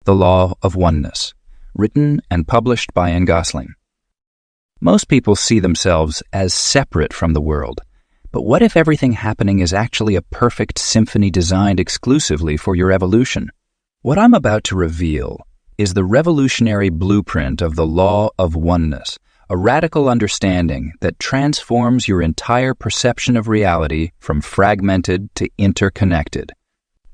The Law of Oneness, written and published by Ngasline. Most people see themselves as separate from the world, but what if everything happening is actually a perfect symphony designed exclusively for your evolution? What I'm about to reveal is the revolutionary blueprint of the Law of Oneness, a radical understanding that transforms your entire perception of reality from fragmented to interconnected.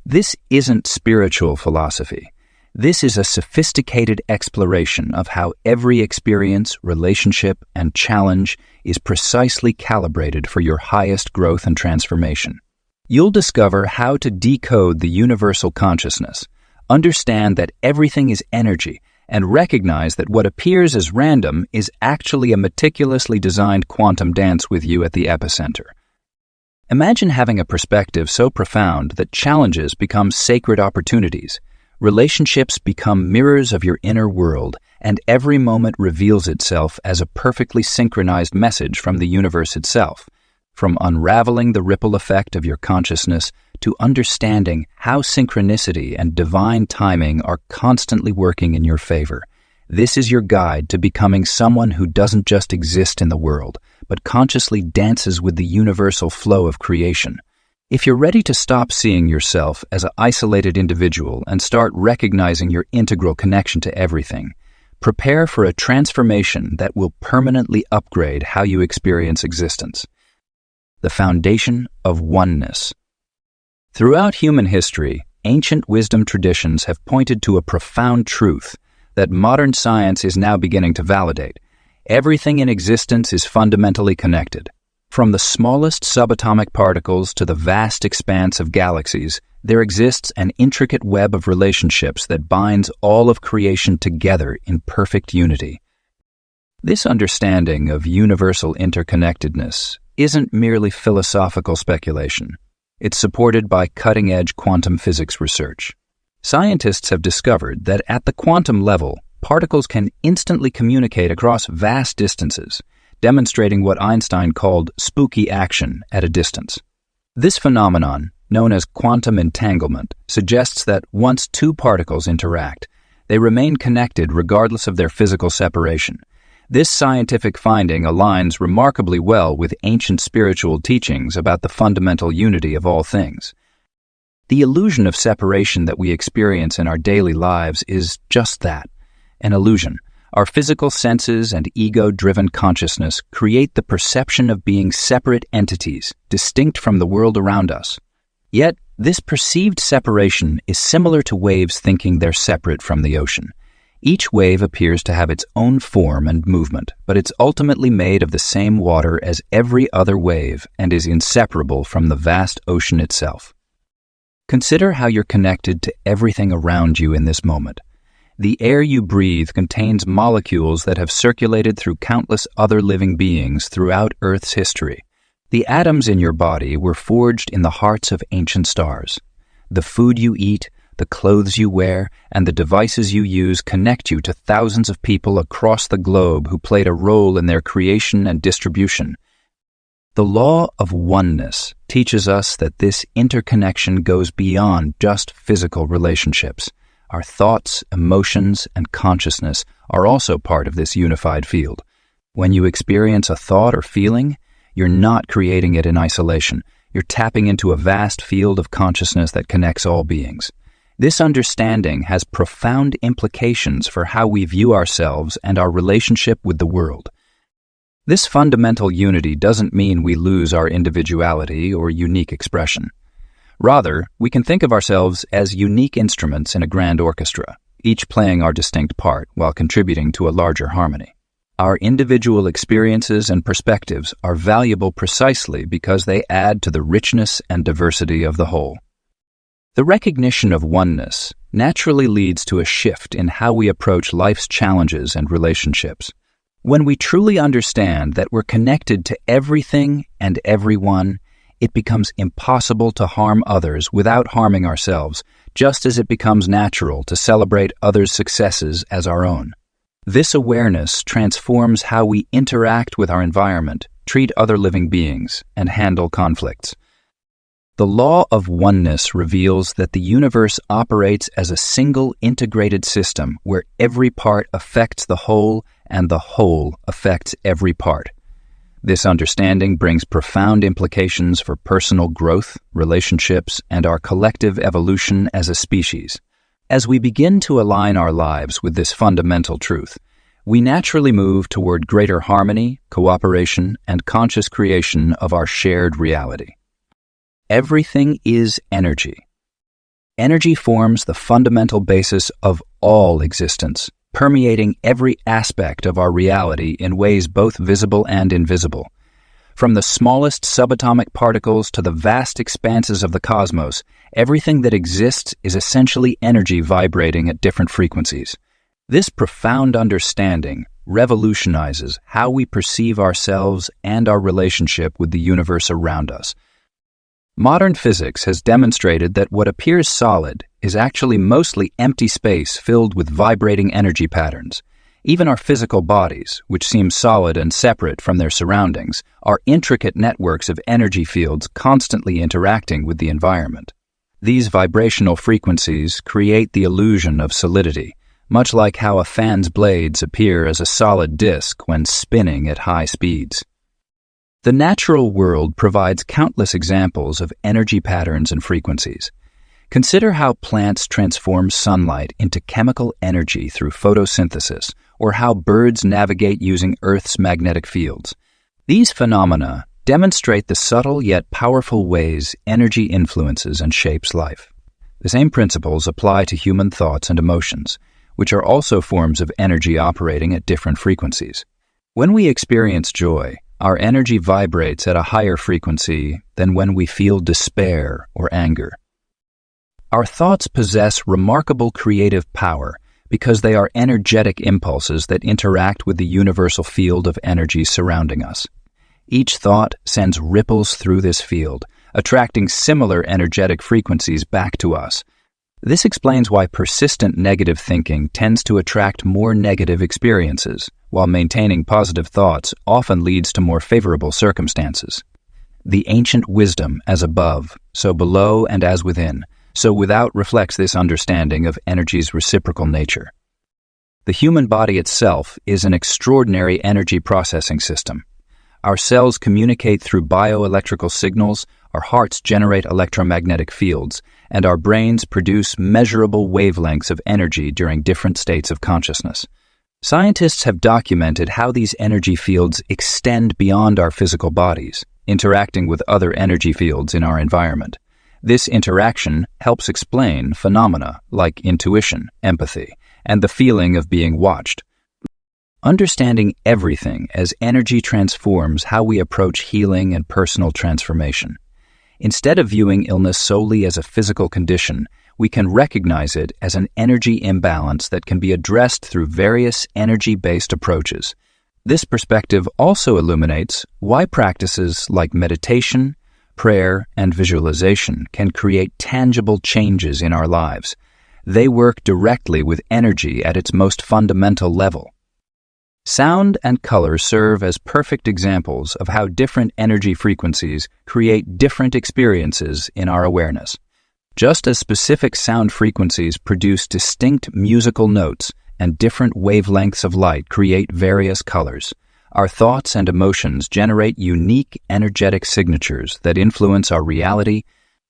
This isn't spiritual philosophy. This is a sophisticated exploration of how every experience, relationship, and challenge is precisely calibrated for your highest growth and transformation. You'll discover how to decode the universal consciousness, understand that everything is energy, and recognize that what appears as random is actually a meticulously designed quantum dance with you at the epicenter. Imagine having a perspective so profound that challenges become sacred opportunities, relationships become mirrors of your inner world, and every moment reveals itself as a perfectly synchronized message from the universe itself. From unraveling the ripple effect of your consciousness to understanding how synchronicity and divine timing are constantly working in your favor, this is your guide to becoming someone who doesn't just exist in the world, but consciously dances with the universal flow of creation. If you're ready to stop seeing yourself as an isolated individual and start recognizing your integral connection to everything, prepare for a transformation that will permanently upgrade how you experience existence. The Foundation of Oneness. Throughout human history, ancient wisdom traditions have pointed to a profound truth that modern science is now beginning to validate. Everything in existence is fundamentally connected. From the smallest subatomic particles to the vast expanse of galaxies, there exists an intricate web of relationships that binds all of creation together in perfect unity. This understanding of universal interconnectedness isn't merely philosophical speculation. It's supported by cutting-edge quantum physics research. Scientists have discovered that at the quantum level, particles can instantly communicate across vast distances, demonstrating what Einstein called spooky action at a distance. This phenomenon, known as quantum entanglement, suggests that once two particles interact, they remain connected regardless of their physical separation. This scientific finding aligns remarkably well with ancient spiritual teachings about the fundamental unity of all things. The illusion of separation that we experience in our daily lives is just that, an illusion. Our physical senses and ego-driven consciousness create the perception of being separate entities, distinct from the world around us. Yet, this perceived separation is similar to waves thinking they're separate from the ocean. Each wave appears to have its own form and movement, but it's ultimately made of the same water as every other wave and is inseparable from the vast ocean itself. Consider how you're connected to everything around you in this moment. The air you breathe contains molecules that have circulated through countless other living beings throughout Earth's history. The atoms in your body were forged in the hearts of ancient stars. The food you eat, the clothes you wear, and the devices you use connect you to thousands of people across the globe who played a role in their creation and distribution. The Law of Oneness teaches us that this interconnection goes beyond just physical relationships. Our thoughts, emotions, and consciousness are also part of this unified field. When you experience a thought or feeling, you're not creating it in isolation. You're tapping into a vast field of consciousness that connects all beings. This understanding has profound implications for how we view ourselves and our relationship with the world. This fundamental unity doesn't mean we lose our individuality or unique expression. Rather, we can think of ourselves as unique instruments in a grand orchestra, each playing our distinct part while contributing to a larger harmony. Our individual experiences and perspectives are valuable precisely because they add to the richness and diversity of the whole. The recognition of oneness naturally leads to a shift in how we approach life's challenges and relationships. When we truly understand that we're connected to everything and everyone, it becomes impossible to harm others without harming ourselves, just as it becomes natural to celebrate others' successes as our own. This awareness transforms how we interact with our environment, treat other living beings, and handle conflicts. The Law of Oneness reveals that the universe operates as a single integrated system where every part affects the whole and the whole affects every part. This understanding brings profound implications for personal growth, relationships, and our collective evolution as a species. As we begin to align our lives with this fundamental truth, we naturally move toward greater harmony, cooperation, and conscious creation of our shared reality. Everything is energy. Energy forms the fundamental basis of all existence, permeating every aspect of our reality in ways both visible and invisible. From the smallest subatomic particles to the vast expanses of the cosmos, everything that exists is essentially energy vibrating at different frequencies. This profound understanding revolutionizes how we perceive ourselves and our relationship with the universe around us. Modern physics has demonstrated that what appears solid is actually mostly empty space filled with vibrating energy patterns. Even our physical bodies, which seem solid and separate from their surroundings, are intricate networks of energy fields constantly interacting with the environment. These vibrational frequencies create the illusion of solidity, much like how a fan's blades appear as a solid disk when spinning at high speeds. The natural world provides countless examples of energy patterns and frequencies. Consider how plants transform sunlight into chemical energy through photosynthesis, or how birds navigate using Earth's magnetic fields. These phenomena demonstrate the subtle yet powerful ways energy influences and shapes life. The same principles apply to human thoughts and emotions, which are also forms of energy operating at different frequencies. When we experience joy, our energy vibrates at a higher frequency than when we feel despair or anger. Our thoughts possess remarkable creative power because they are energetic impulses that interact with the universal field of energy surrounding us. Each thought sends ripples through this field, attracting similar energetic frequencies back to us. This explains why persistent negative thinking tends to attract more negative experiences, while maintaining positive thoughts often leads to more favorable circumstances. The ancient wisdom, as above, so below and as within, so without reflects this understanding of energy's reciprocal nature. The human body itself is an extraordinary energy processing system. Our cells communicate through bioelectrical signals, our hearts generate electromagnetic fields, and our brains produce measurable wavelengths of energy during different states of consciousness. Scientists have documented how these energy fields extend beyond our physical bodies, interacting with other energy fields in our environment. This interaction helps explain phenomena like intuition, empathy, and the feeling of being watched. Understanding everything as energy transforms how we approach healing and personal transformation. Instead of viewing illness solely as a physical condition, we can recognize it as an energy imbalance that can be addressed through various energy-based approaches. This perspective also illuminates why practices like meditation, prayer, and visualization can create tangible changes in our lives. They work directly with energy at its most fundamental level. Sound and color serve as perfect examples of how different energy frequencies create different experiences in our awareness. Just as specific sound frequencies produce distinct musical notes and different wavelengths of light create various colors, our thoughts and emotions generate unique energetic signatures that influence our reality.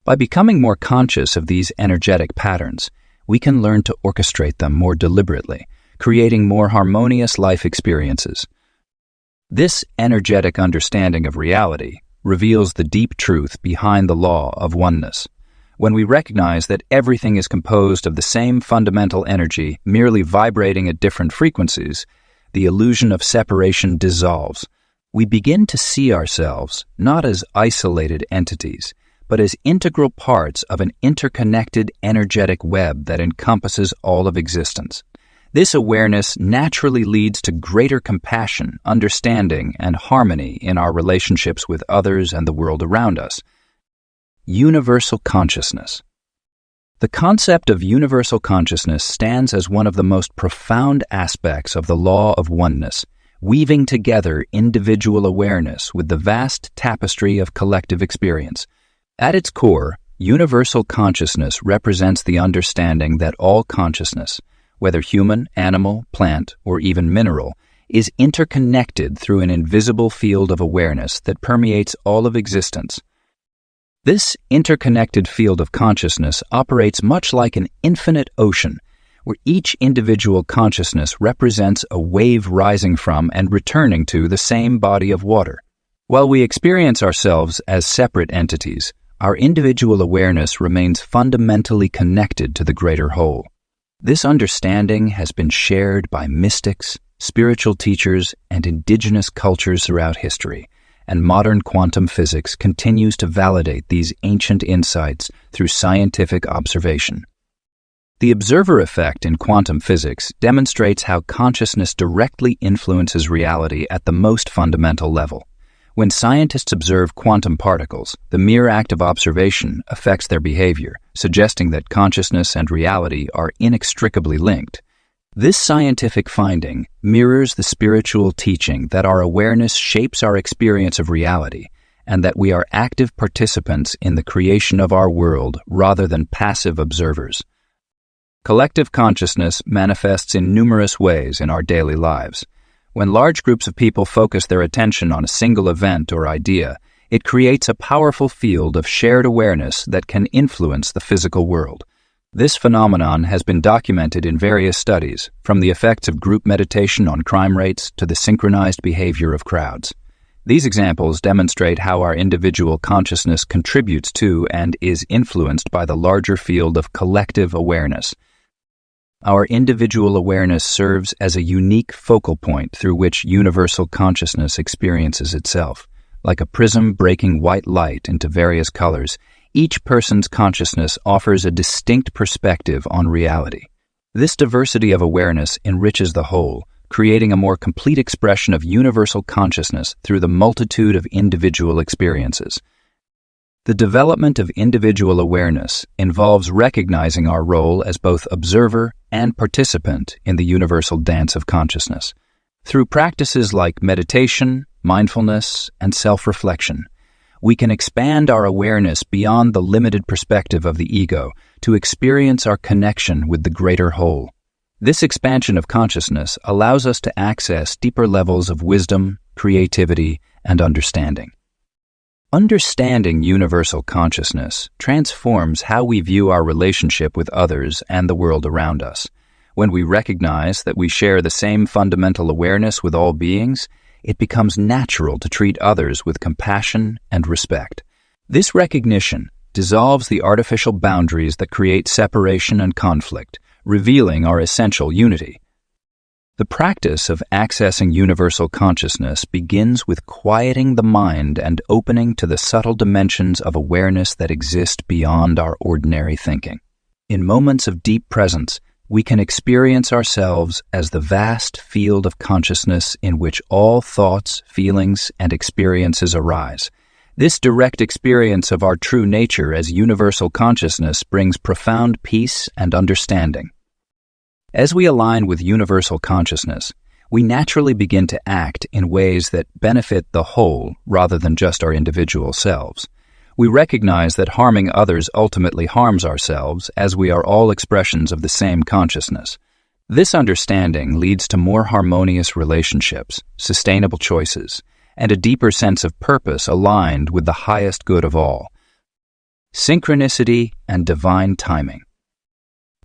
By becoming more conscious of these energetic patterns, we can learn to orchestrate them more deliberately, creating more harmonious life experiences. This energetic understanding of reality reveals the deep truth behind the law of oneness. When we recognize that everything is composed of the same fundamental energy, merely vibrating at different frequencies, the illusion of separation dissolves. We begin to see ourselves not as isolated entities, but as integral parts of an interconnected energetic web that encompasses all of existence. This awareness naturally leads to greater compassion, understanding, and harmony in our relationships with others and the world around us. Universal consciousness. The concept of universal consciousness stands as one of the most profound aspects of the law of oneness, weaving together individual awareness with the vast tapestry of collective experience. At its core, universal consciousness represents the understanding that all consciousness, whether human, animal, plant, or even mineral, is interconnected through an invisible field of awareness that permeates all of existence. This interconnected field of consciousness operates much like an infinite ocean, where each individual consciousness represents a wave rising from and returning to the same body of water. While we experience ourselves as separate entities, our individual awareness remains fundamentally connected to the greater whole. This understanding has been shared by mystics, spiritual teachers, and indigenous cultures throughout history, and modern quantum physics continues to validate these ancient insights through scientific observation. The observer effect in quantum physics demonstrates how consciousness directly influences reality at the most fundamental level. When scientists observe quantum particles, the mere act of observation affects their behavior, suggesting that consciousness and reality are inextricably linked. This scientific finding mirrors the spiritual teaching that our awareness shapes our experience of reality, and that we are active participants in the creation of our world rather than passive observers. Collective consciousness manifests in numerous ways in our daily lives. When large groups of people focus their attention on a single event or idea, it creates a powerful field of shared awareness that can influence the physical world. This phenomenon has been documented in various studies, from the effects of group meditation on crime rates to the synchronized behavior of crowds. These examples demonstrate how our individual consciousness contributes to and is influenced by the larger field of collective awareness. Our individual awareness serves as a unique focal point through which universal consciousness experiences itself. Like a prism breaking white light into various colors, each person's consciousness offers a distinct perspective on reality. This diversity of awareness enriches the whole, creating a more complete expression of universal consciousness through the multitude of individual experiences. The development of individual awareness involves recognizing our role as both observer and participant in the universal dance of consciousness. Through practices like meditation, mindfulness, and self-reflection, we can expand our awareness beyond the limited perspective of the ego to experience our connection with the greater whole. This expansion of consciousness allows us to access deeper levels of wisdom, creativity, and understanding. Understanding universal consciousness transforms how we view our relationship with others and the world around us. When we recognize that we share the same fundamental awareness with all beings, it becomes natural to treat others with compassion and respect. This recognition dissolves the artificial boundaries that create separation and conflict, revealing our essential unity. The practice of accessing universal consciousness begins with quieting the mind and opening to the subtle dimensions of awareness that exist beyond our ordinary thinking. In moments of deep presence, we can experience ourselves as the vast field of consciousness in which all thoughts, feelings, and experiences arise. This direct experience of our true nature as universal consciousness brings profound peace and understanding. As we align with universal consciousness, we naturally begin to act in ways that benefit the whole rather than just our individual selves. We recognize that harming others ultimately harms ourselves, as we are all expressions of the same consciousness. This understanding leads to more harmonious relationships, sustainable choices, and a deeper sense of purpose aligned with the highest good of all. Synchronicity and Divine Timing.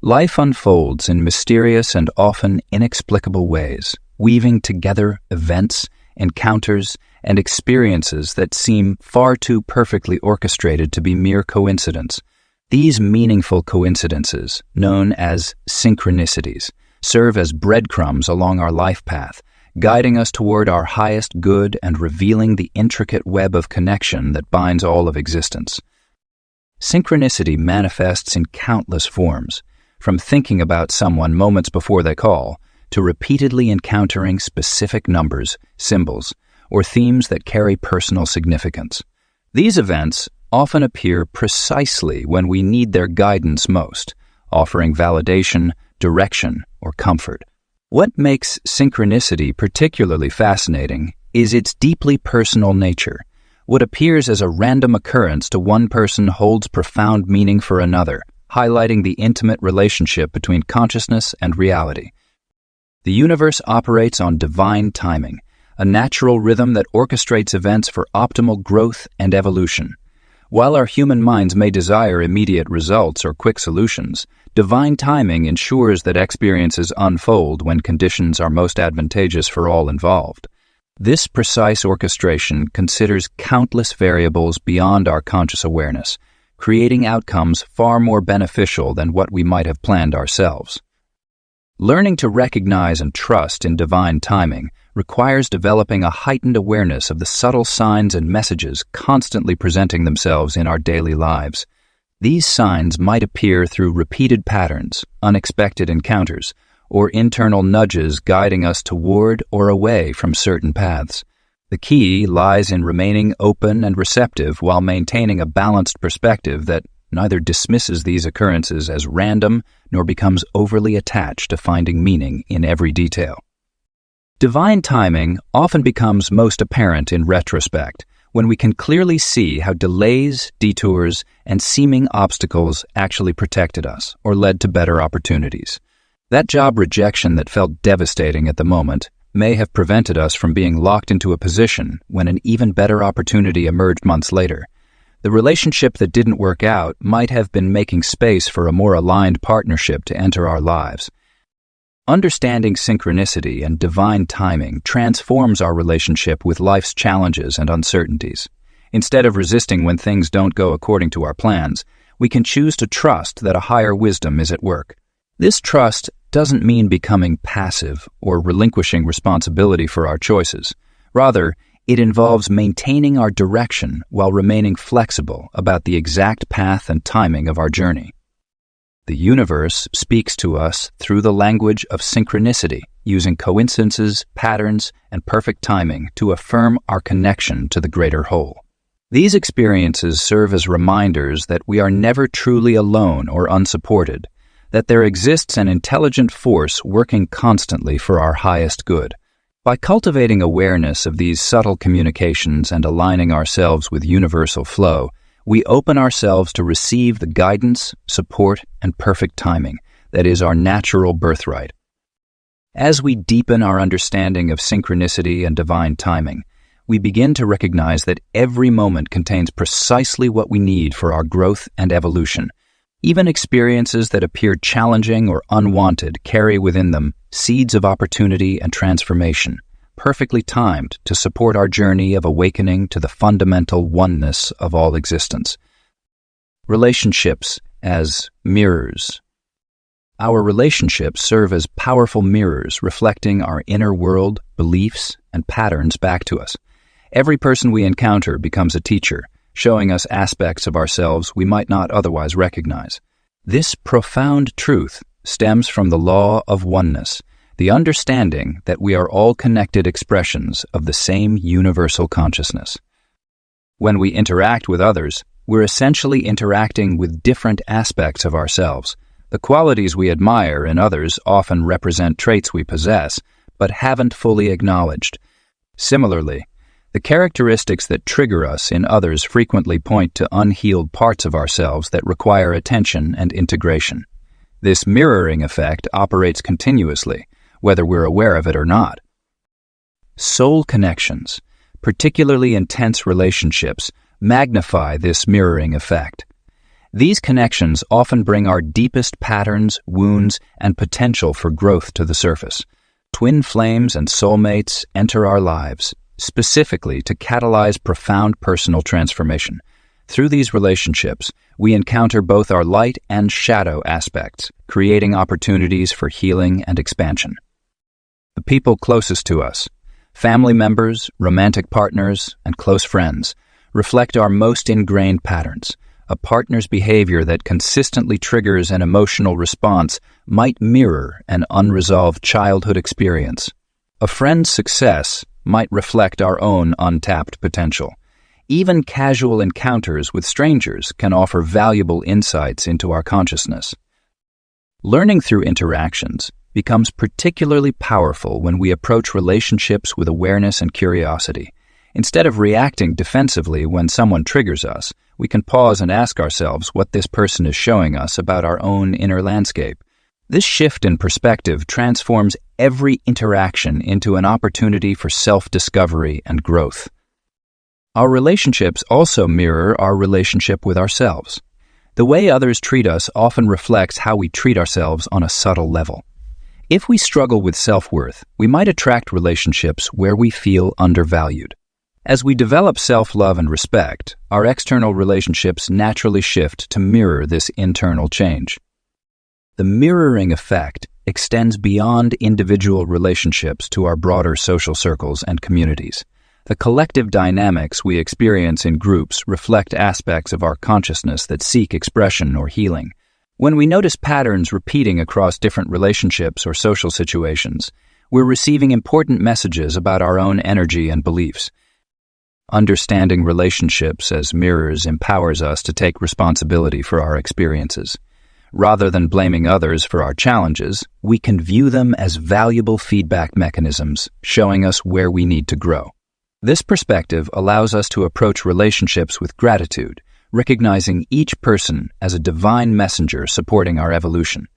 Life unfolds in mysterious and often inexplicable ways, weaving together events, encounters, and experiences that seem far too perfectly orchestrated to be mere coincidence. These meaningful coincidences, known as synchronicities, serve as breadcrumbs along our life path, guiding us toward our highest good and revealing the intricate web of connection that binds all of existence. Synchronicity manifests in countless forms, from thinking about someone moments before they call, to repeatedly encountering specific numbers, symbols, or themes that carry personal significance. These events often appear precisely when we need their guidance most, offering validation, direction, or comfort. What makes synchronicity particularly fascinating is its deeply personal nature. What appears as a random occurrence to one person holds profound meaning for another, highlighting the intimate relationship between consciousness and reality. The universe operates on divine timing, a natural rhythm that orchestrates events for optimal growth and evolution. While our human minds may desire immediate results or quick solutions, divine timing ensures that experiences unfold when conditions are most advantageous for all involved. This precise orchestration considers countless variables beyond our conscious awareness, creating outcomes far more beneficial than what we might have planned ourselves. Learning to recognize and trust in divine timing requires developing a heightened awareness of the subtle signs and messages constantly presenting themselves in our daily lives. These signs might appear through repeated patterns, unexpected encounters, or internal nudges guiding us toward or away from certain paths. The key lies in remaining open and receptive while maintaining a balanced perspective that neither dismisses these occurrences as random nor becomes overly attached to finding meaning in every detail. Divine timing often becomes most apparent in retrospect, when we can clearly see how delays, detours, and seeming obstacles actually protected us or led to better opportunities. That job rejection that felt devastating at the moment may have prevented us from being locked into a position when an even better opportunity emerged months later. The relationship that didn't work out might have been making space for a more aligned partnership to enter our lives. Understanding synchronicity and divine timing transforms our relationship with life's challenges and uncertainties. Instead of resisting when things don't go according to our plans, we can choose to trust that a higher wisdom is at work. This trust doesn't mean becoming passive or relinquishing responsibility for our choices. Rather, it involves maintaining our direction while remaining flexible about the exact path and timing of our journey. The universe speaks to us through the language of synchronicity, using coincidences, patterns, and perfect timing to affirm our connection to the greater whole. These experiences serve as reminders that we are never truly alone or unsupported, that there exists an intelligent force working constantly for our highest good. By cultivating awareness of these subtle communications and aligning ourselves with universal flow, we open ourselves to receive the guidance, support, and perfect timing that is our natural birthright. As we deepen our understanding of synchronicity and divine timing, we begin to recognize that every moment contains precisely what we need for our growth and evolution. Even experiences that appear challenging or unwanted carry within them seeds of opportunity and transformation, perfectly timed to support our journey of awakening to the fundamental oneness of all existence. Relationships as mirrors. Our relationships serve as powerful mirrors reflecting our inner world, beliefs, and patterns back to us. Every person we encounter becomes a teacher, showing us aspects of ourselves we might not otherwise recognize. This profound truth stems from the Law of Oneness, the understanding that we are all connected expressions of the same universal consciousness. When we interact with others, we're essentially interacting with different aspects of ourselves. The qualities we admire in others often represent traits we possess, but haven't fully acknowledged. Similarly, the characteristics that trigger us in others frequently point to unhealed parts of ourselves that require attention and integration. This mirroring effect operates continuously, whether we're aware of it or not. Soul connections, particularly intense relationships, magnify this mirroring effect. These connections often bring our deepest patterns, wounds, and potential for growth to the surface. Twin flames and soulmates enter our lives, specifically to catalyze profound personal transformation. Through these relationships, we encounter both our light and shadow aspects, creating opportunities for healing and expansion. The people closest to us, family members, romantic partners, and close friends, reflect our most ingrained patterns. A partner's behavior that consistently triggers an emotional response might mirror an unresolved childhood experience. A friend's success might reflect our own untapped potential. Even casual encounters with strangers can offer valuable insights into our consciousness. Learning through interactions becomes particularly powerful when we approach relationships with awareness and curiosity. Instead of reacting defensively when someone triggers us, we can pause and ask ourselves what this person is showing us about our own inner landscape. This shift in perspective transforms every interaction into an opportunity for self-discovery and growth. Our relationships also mirror our relationship with ourselves. The way others treat us often reflects how we treat ourselves on a subtle level. If we struggle with self-worth, we might attract relationships where we feel undervalued. As we develop self-love and respect, our external relationships naturally shift to mirror this internal change. The mirroring effect extends beyond individual relationships to our broader social circles and communities. The collective dynamics we experience in groups reflect aspects of our consciousness that seek expression or healing. When we notice patterns repeating across different relationships or social situations, we're receiving important messages about our own energy and beliefs. Understanding relationships as mirrors empowers us to take responsibility for our experiences. Rather than blaming others for our challenges, we can view them as valuable feedback mechanisms, showing us where we need to grow. This perspective allows us to approach relationships with gratitude, recognizing each person as a divine messenger supporting our evolution.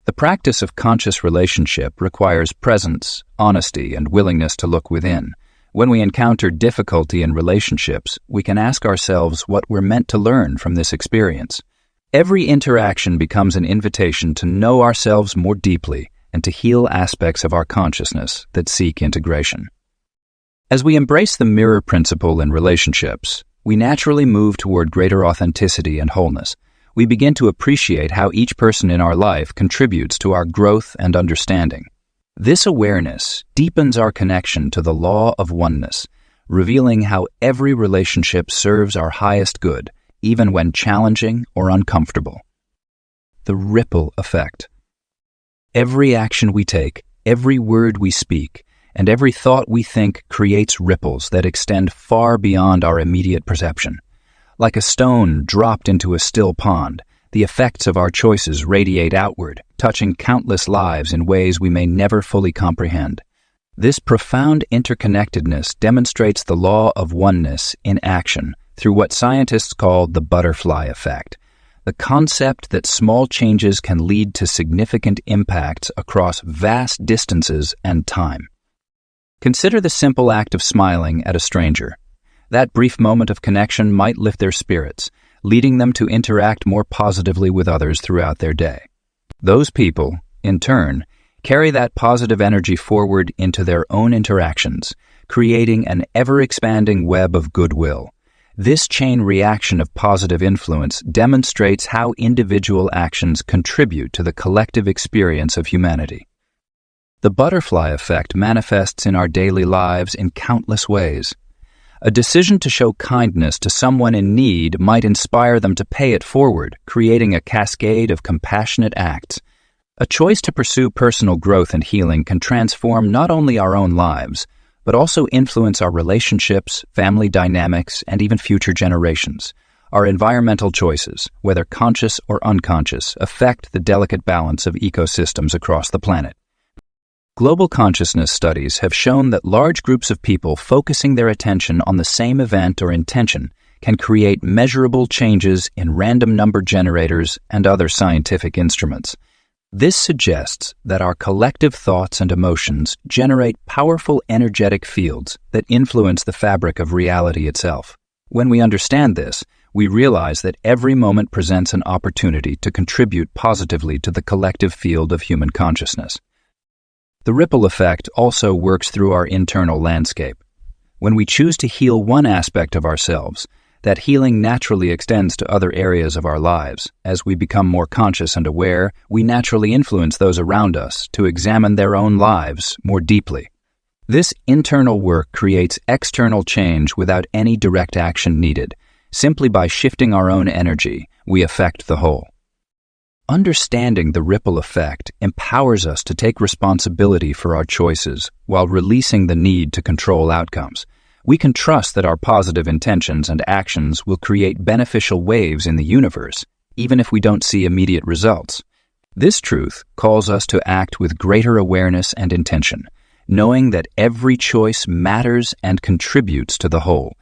The practice of conscious relationship requires presence, honesty, and willingness to look within. When we encounter difficulty in relationships, we can ask ourselves what we're meant to learn from this experience. Every interaction becomes an invitation to know ourselves more deeply and to heal aspects of our consciousness that seek integration. As we embrace the mirror principle in relationships, we naturally move toward greater authenticity and wholeness. We begin to appreciate how each person in our life contributes to our growth and understanding. This awareness deepens our connection to the Law of Oneness, revealing how every relationship serves our highest good, even when challenging or uncomfortable. The ripple effect. Every action we take, every word we speak, and every thought we think creates ripples that extend far beyond our immediate perception. Like a stone dropped into a still pond, the effects of our choices radiate outward, touching countless lives in ways we may never fully comprehend. This profound interconnectedness demonstrates the law of oneness in action through what scientists call the butterfly effect, the concept that small changes can lead to significant impacts across vast distances and time. Consider the simple act of smiling at a stranger. That brief moment of connection might lift their spirits, leading them to interact more positively with others throughout their day. Those people, in turn, carry that positive energy forward into their own interactions, creating an ever-expanding web of goodwill. This chain reaction of positive influence demonstrates how individual actions contribute to the collective experience of humanity. The butterfly effect manifests in our daily lives in countless ways. A decision to show kindness to someone in need might inspire them to pay it forward, creating a cascade of compassionate acts. A choice to pursue personal growth and healing can transform not only our own lives, but also influence our relationships, family dynamics, and even future generations. Our environmental choices, whether conscious or unconscious, affect the delicate balance of ecosystems across the planet. Global consciousness studies have shown that large groups of people focusing their attention on the same event or intention can create measurable changes in random number generators and other scientific instruments. This suggests that our collective thoughts and emotions generate powerful energetic fields that influence the fabric of reality itself. When we understand this, we realize that every moment presents an opportunity to contribute positively to the collective field of human consciousness. The ripple effect also works through our internal landscape. When we choose to heal one aspect of ourselves, that healing naturally extends to other areas of our lives. As we become more conscious and aware, we naturally influence those around us to examine their own lives more deeply. This internal work creates external change without any direct action needed. Simply by shifting our own energy, we affect the whole. Understanding the ripple effect empowers us to take responsibility for our choices while releasing the need to control outcomes. We can trust that our positive intentions and actions will create beneficial waves in the universe, even if we don't see immediate results. This truth calls us to act with greater awareness and intention, knowing that every choice matters and contributes to the whole.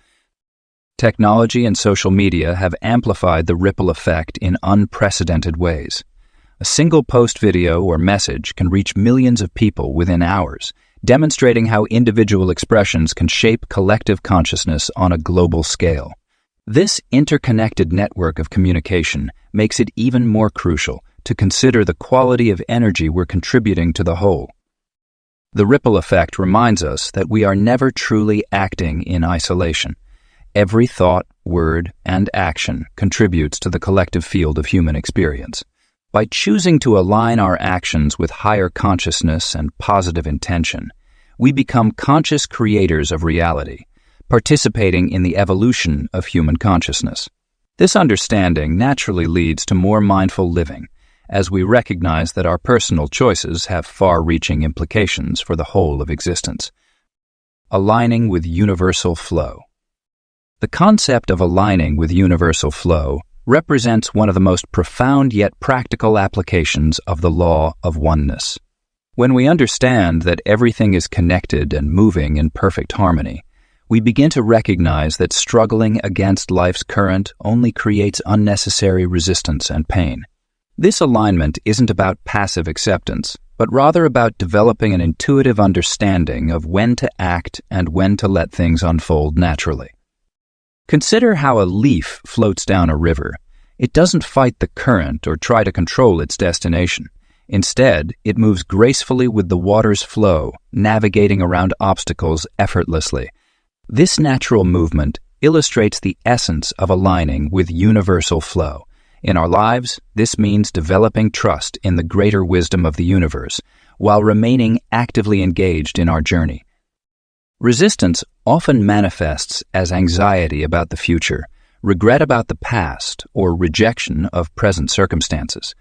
Technology and social media have amplified the ripple effect in unprecedented ways. A single post video or message can reach millions of people within hours, demonstrating how individual expressions can shape collective consciousness on a global scale. This interconnected network of communication makes it even more crucial to consider the quality of energy we're contributing to the whole. The ripple effect reminds us that we are never truly acting in isolation. Every thought, word, and action contributes to the collective field of human experience. By choosing to align our actions with higher consciousness and positive intention, we become conscious creators of reality, participating in the evolution of human consciousness. This understanding naturally leads to more mindful living, as we recognize that our personal choices have far-reaching implications for the whole of existence. Aligning with universal flow. The concept of aligning with universal flow represents one of the most profound yet practical applications of the Law of Oneness. When we understand that everything is connected and moving in perfect harmony, we begin to recognize that struggling against life's current only creates unnecessary resistance and pain. This alignment isn't about passive acceptance, but rather about developing an intuitive understanding of when to act and when to let things unfold naturally. Consider how a leaf floats down a river. It doesn't fight the current or try to control its destination. Instead, it moves gracefully with the water's flow, navigating around obstacles effortlessly. This natural movement illustrates the essence of aligning with universal flow. In our lives, this means developing trust in the greater wisdom of the universe, while remaining actively engaged in our journey. Resistance often manifests as anxiety about the future, regret about the past, or rejection of present circumstances.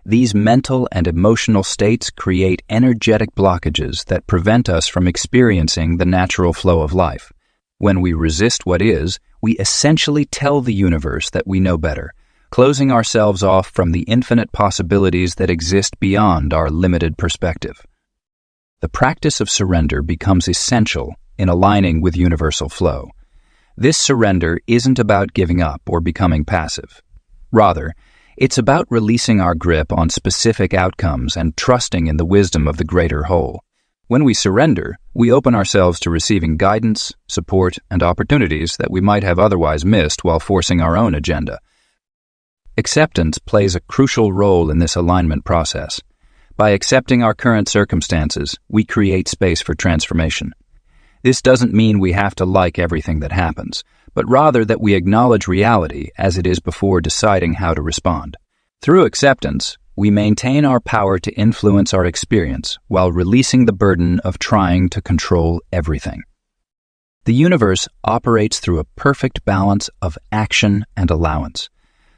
These mental and emotional states create energetic blockages that prevent us from experiencing the natural flow of life. When we resist what is, we essentially tell the universe that we know better, closing ourselves off from the infinite possibilities that exist beyond our limited perspective. The practice of surrender becomes essential in aligning with universal flow. This surrender isn't about giving up or becoming passive. Rather, it's about releasing our grip on specific outcomes and trusting in the wisdom of the greater whole. When we surrender, we open ourselves to receiving guidance, support, and opportunities that we might have otherwise missed while forcing our own agenda. Acceptance plays a crucial role in this alignment process. By accepting our current circumstances, we create space for transformation. This doesn't mean we have to like everything that happens, but rather that we acknowledge reality as it is before deciding how to respond. Through acceptance, we maintain our power to influence our experience while releasing the burden of trying to control everything. The universe operates through a perfect balance of action and allowance.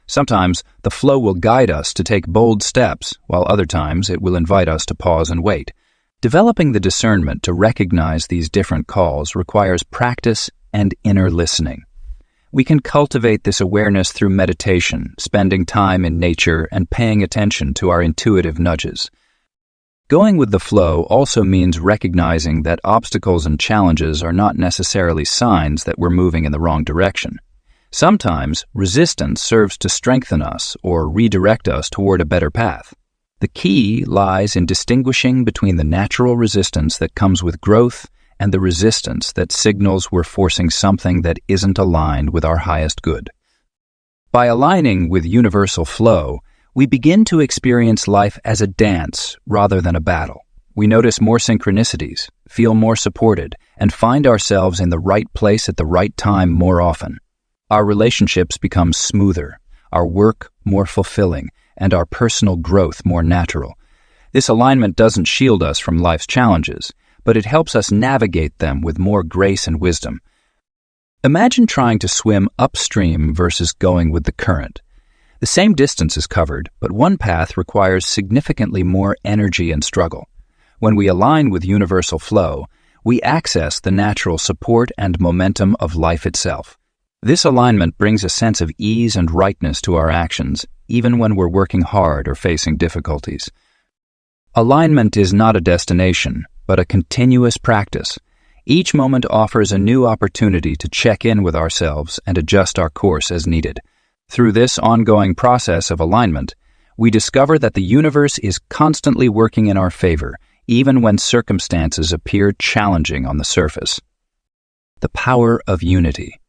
Sometimes the flow will guide us to take bold steps, while other times it will invite us to pause and wait. Developing the discernment to recognize these different calls requires practice and inner listening. We can cultivate this awareness through meditation, spending time in nature, and paying attention to our intuitive nudges. Going with the flow also means recognizing that obstacles and challenges are not necessarily signs that we're moving in the wrong direction. Sometimes, resistance serves to strengthen us or redirect us toward a better path. The key lies in distinguishing between the natural resistance that comes with growth and the resistance that signals we're forcing something that isn't aligned with our highest good. By aligning with universal flow, we begin to experience life as a dance rather than a battle. We notice more synchronicities, feel more supported, and find ourselves in the right place at the right time more often. Our relationships become smoother, our work more fulfilling, and our personal growth more natural. This alignment doesn't shield us from life's challenges, but it helps us navigate them with more grace and wisdom. Imagine trying to swim upstream versus going with the current. The same distance is covered, but one path requires significantly more energy and struggle. When we align with universal flow, we access the natural support and momentum of life itself. This alignment brings a sense of ease and rightness to our actions, even when we're working hard or facing difficulties. Alignment is not a destination, but a continuous practice. Each moment offers a new opportunity to check in with ourselves and adjust our course as needed. Through this ongoing process of alignment, we discover that the universe is constantly working in our favor, even when circumstances appear challenging on the surface. The power of unity.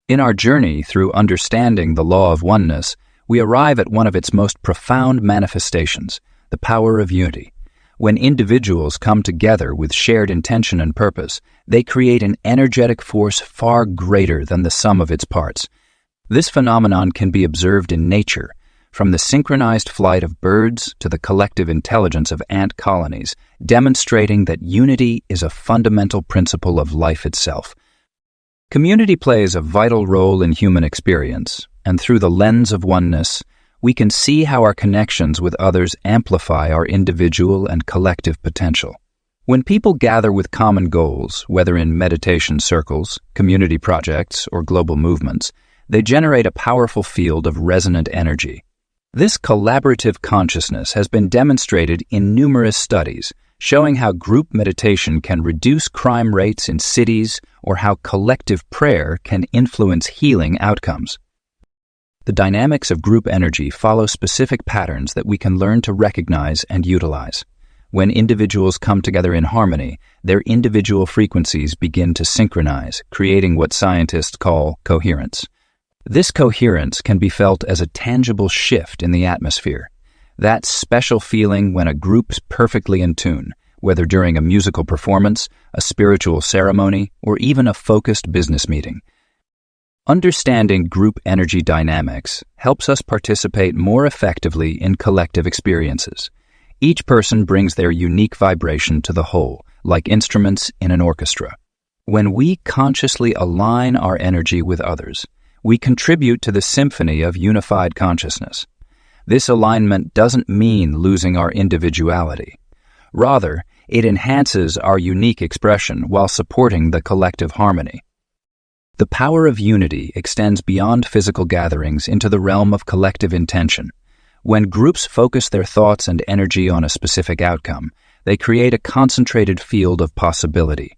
In our journey through understanding the law of oneness, we arrive at one of its most profound manifestations, the power of unity. When individuals come together with shared intention and purpose, they create an energetic force far greater than the sum of its parts. This phenomenon can be observed in nature, from the synchronized flight of birds to the collective intelligence of ant colonies, demonstrating that unity is a fundamental principle of life itself. Community plays a vital role in human experience, and through the lens of oneness, we can see how our connections with others amplify our individual and collective potential. When people gather with common goals, whether in meditation circles, community projects, or global movements, they generate a powerful field of resonant energy. This collaborative consciousness has been demonstrated in numerous studies, showing how group meditation can reduce crime rates in cities or how collective prayer can influence healing outcomes. The dynamics of group energy follow specific patterns that we can learn to recognize and utilize. When individuals come together in harmony, their individual frequencies begin to synchronize, creating what scientists call coherence. This coherence can be felt as a tangible shift in the atmosphere. That special feeling when a group's perfectly in tune, whether during a musical performance, a spiritual ceremony, or even a focused business meeting. Understanding group energy dynamics helps us participate more effectively in collective experiences. Each person brings their unique vibration to the whole, like instruments in an orchestra. When we consciously align our energy with others, we contribute to the symphony of unified consciousness. This alignment doesn't mean losing our individuality. Rather, it enhances our unique expression while supporting the collective harmony. The power of unity extends beyond physical gatherings into the realm of collective intention. When groups focus their thoughts and energy on a specific outcome, they create a concentrated field of possibility.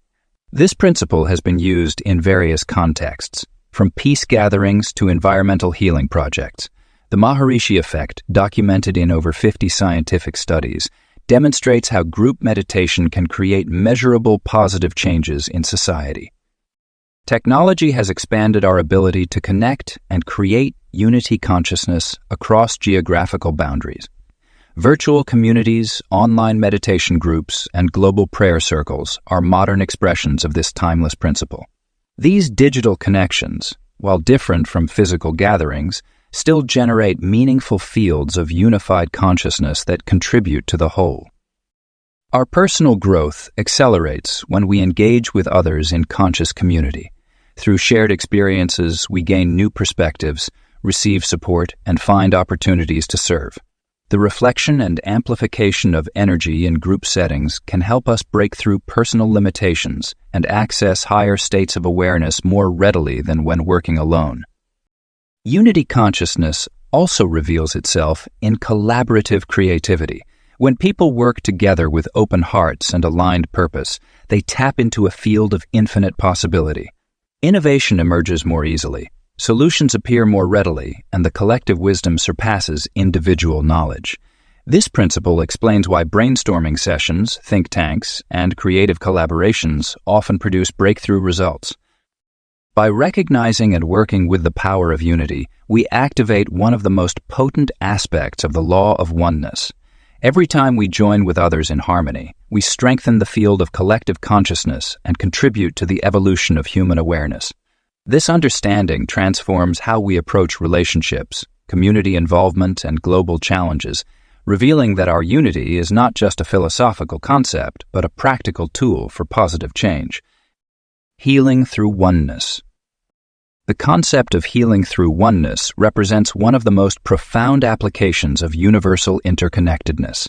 This principle has been used in various contexts, from peace gatherings to environmental healing projects. The Maharishi effect, documented in over 50 scientific studies, demonstrates how group meditation can create measurable positive changes in society. Technology has expanded our ability to connect and create unity consciousness across geographical boundaries. Virtual communities, online meditation groups, and global prayer circles are modern expressions of this timeless principle. These digital connections, while different from physical gatherings, still generate meaningful fields of unified consciousness that contribute to the whole. Our personal growth accelerates when we engage with others in conscious community. Through shared experiences, we gain new perspectives, receive support, and find opportunities to serve. The reflection and amplification of energy in group settings can help us break through personal limitations and access higher states of awareness more readily than when working alone. Unity consciousness also reveals itself in collaborative creativity. When people work together with open hearts and aligned purpose, they tap into a field of infinite possibility. Innovation emerges more easily, solutions appear more readily, and the collective wisdom surpasses individual knowledge. This principle explains why brainstorming sessions, think tanks, and creative collaborations often produce breakthrough results. By recognizing and working with the power of unity, we activate one of the most potent aspects of the law of oneness. Every time we join with others in harmony, we strengthen the field of collective consciousness and contribute to the evolution of human awareness. This understanding transforms how we approach relationships, community involvement, and global challenges, revealing that our unity is not just a philosophical concept, but a practical tool for positive change. Healing through oneness. The concept of healing through oneness represents one of the most profound applications of universal interconnectedness.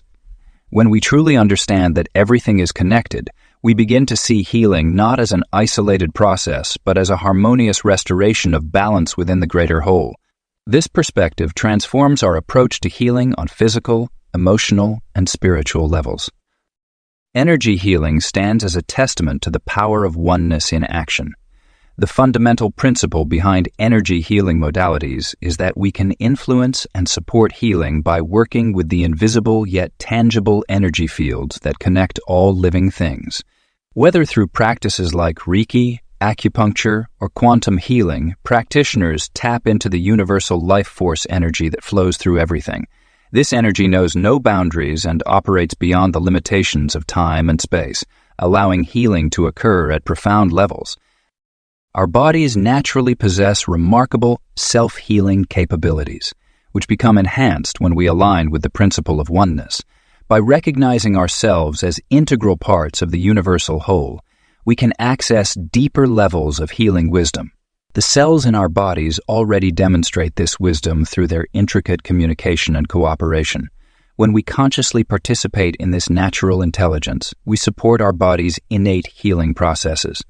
When we truly understand that everything is connected, we begin to see healing not as an isolated process, but as a harmonious restoration of balance within the greater whole. This perspective transforms our approach to healing on physical, emotional, and spiritual levels. Energy healing stands as a testament to the power of oneness in action. The fundamental principle behind energy healing modalities is that we can influence and support healing by working with the invisible yet tangible energy fields that connect all living things. Whether through practices like Reiki, acupuncture, or quantum healing, practitioners tap into the universal life force energy that flows through everything. This energy knows no boundaries and operates beyond the limitations of time and space, allowing healing to occur at profound levels. Our bodies naturally possess remarkable self-healing capabilities, which become enhanced when we align with the principle of oneness. By recognizing ourselves as integral parts of the universal whole, we can access deeper levels of healing wisdom. The cells in our bodies already demonstrate this wisdom through their intricate communication and cooperation. When we consciously participate in this natural intelligence, we support our body's innate healing processes.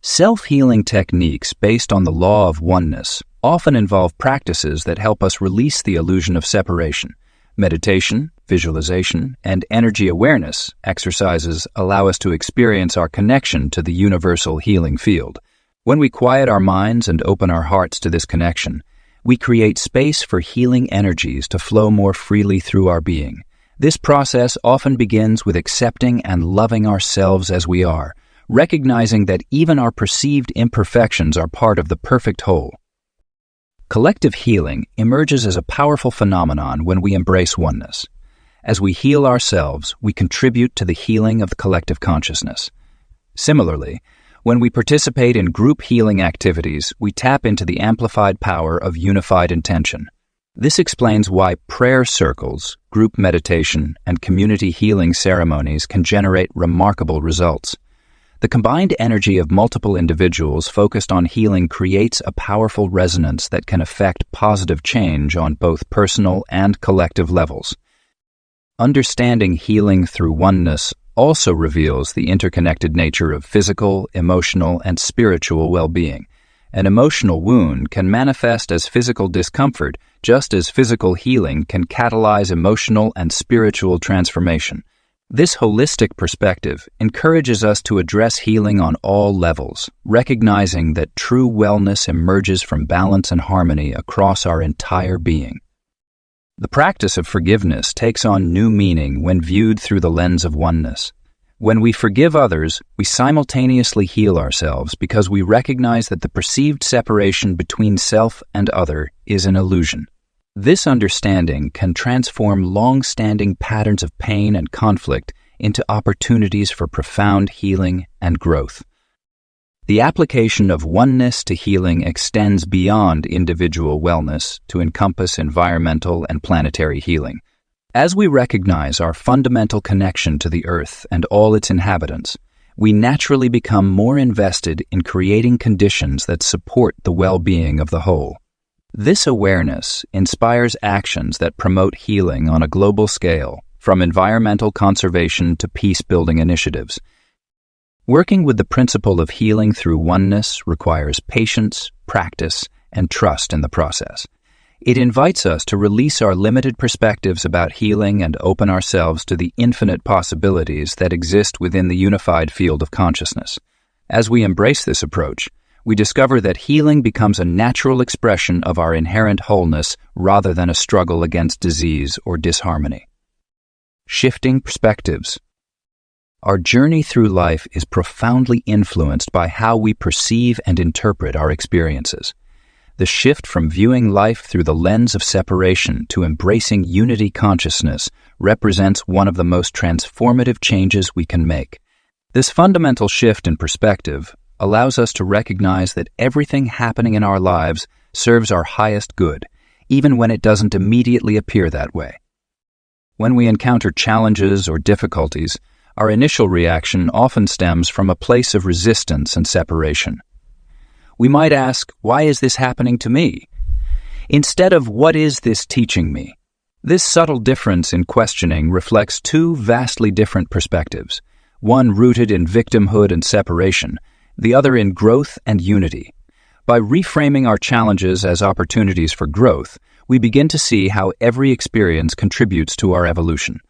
Self-healing techniques based on the law of oneness often involve practices that help us release the illusion of separation. Meditation, visualization, and energy awareness exercises allow us to experience our connection to the universal healing field. When we quiet our minds and open our hearts to this connection, we create space for healing energies to flow more freely through our being. This process often begins with accepting and loving ourselves as we are, recognizing that even our perceived imperfections are part of the perfect whole. Collective healing emerges as a powerful phenomenon when we embrace oneness. As we heal ourselves, we contribute to the healing of the collective consciousness. Similarly, when we participate in group healing activities, we tap into the amplified power of unified intention. This explains why prayer circles, group meditation, and community healing ceremonies can generate remarkable results. The combined energy of multiple individuals focused on healing creates a powerful resonance that can affect positive change on both personal and collective levels. Understanding healing through oneness also reveals the interconnected nature of physical, emotional, and spiritual well-being. An emotional wound can manifest as physical discomfort, just as physical healing can catalyze emotional and spiritual transformation. This holistic perspective encourages us to address healing on all levels, recognizing that true wellness emerges from balance and harmony across our entire being. The practice of forgiveness takes on new meaning when viewed through the lens of oneness. When we forgive others, we simultaneously heal ourselves because we recognize that the perceived separation between self and other is an illusion. This understanding can transform long-standing patterns of pain and conflict into opportunities for profound healing and growth. The application of oneness to healing extends beyond individual wellness to encompass environmental and planetary healing. As we recognize our fundamental connection to the Earth and all its inhabitants, we naturally become more invested in creating conditions that support the well-being of the whole. This awareness inspires actions that promote healing on a global scale, from environmental conservation to peace-building initiatives. Working with the principle of healing through oneness requires patience, practice, and trust in the process. It invites us to release our limited perspectives about healing and open ourselves to the infinite possibilities that exist within the unified field of consciousness. As we embrace this approach, we discover that healing becomes a natural expression of our inherent wholeness rather than a struggle against disease or disharmony. Shifting perspectives. Our journey through life is profoundly influenced by how we perceive and interpret our experiences. The shift from viewing life through the lens of separation to embracing unity consciousness represents one of the most transformative changes we can make. This fundamental shift in perspective allows us to recognize that everything happening in our lives serves our highest good, even when it doesn't immediately appear that way. When we encounter challenges or difficulties, our initial reaction often stems from a place of resistance and separation. We might ask, "Why is this happening to me?" instead of "What is this teaching me?" This subtle difference in questioning reflects two vastly different perspectives, one rooted in victimhood and separation, the other in growth and unity. By reframing our challenges as opportunities for growth, we begin to see how every experience contributes to our evolution.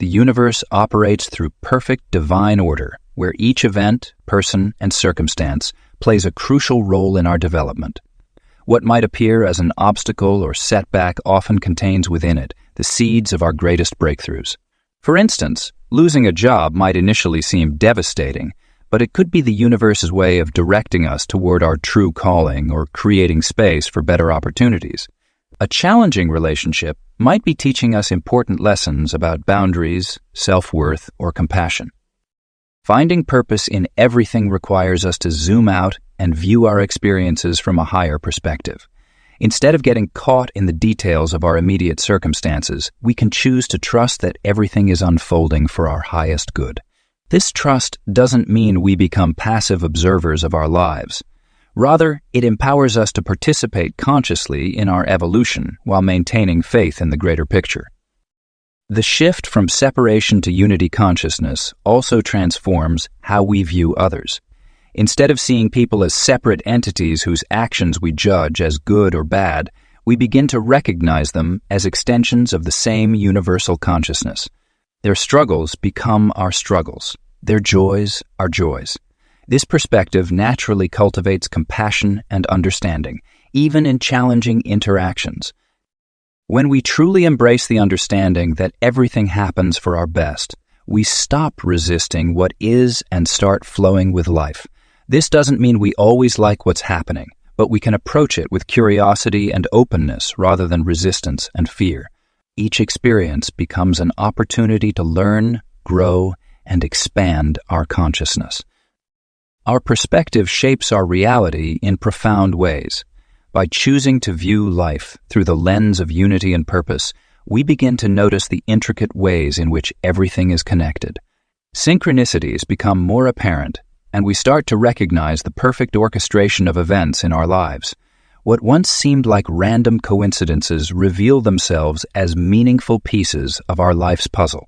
the universe operates through perfect divine order, where each event, person, and circumstance plays a crucial role in our development. What might appear as an obstacle or setback often contains within it the seeds of our greatest breakthroughs. For instance, losing a job might initially seem devastating, but it could be the universe's way of directing us toward our true calling or creating space for better opportunities. A challenging relationship might be teaching us important lessons about boundaries, self-worth, or compassion. Finding purpose in everything requires us to zoom out and view our experiences from a higher perspective. Instead of getting caught in the details of our immediate circumstances, we can choose to trust that everything is unfolding for our highest good. This trust doesn't mean we become passive observers of our lives. Rather, it empowers us to participate consciously in our evolution while maintaining faith in the greater picture. The shift from separation to unity consciousness also transforms how we view others. Instead of seeing people as separate entities whose actions we judge as good or bad, we begin to recognize them as extensions of the same universal consciousness. Their struggles become our struggles, their joys our joys. This perspective naturally cultivates compassion and understanding, even in challenging interactions. When we truly embrace the understanding that everything happens for our best, we stop resisting what is and start flowing with life. This doesn't mean we always like what's happening, but we can approach it with curiosity and openness rather than resistance and fear. Each experience becomes an opportunity to learn, grow, and expand our consciousness. Our perspective shapes our reality in profound ways. By choosing to view life through the lens of unity and purpose, we begin to notice the intricate ways in which everything is connected. Synchronicities become more apparent, and we start to recognize the perfect orchestration of events in our lives. What once seemed like random coincidences reveal themselves as meaningful pieces of our life's puzzle.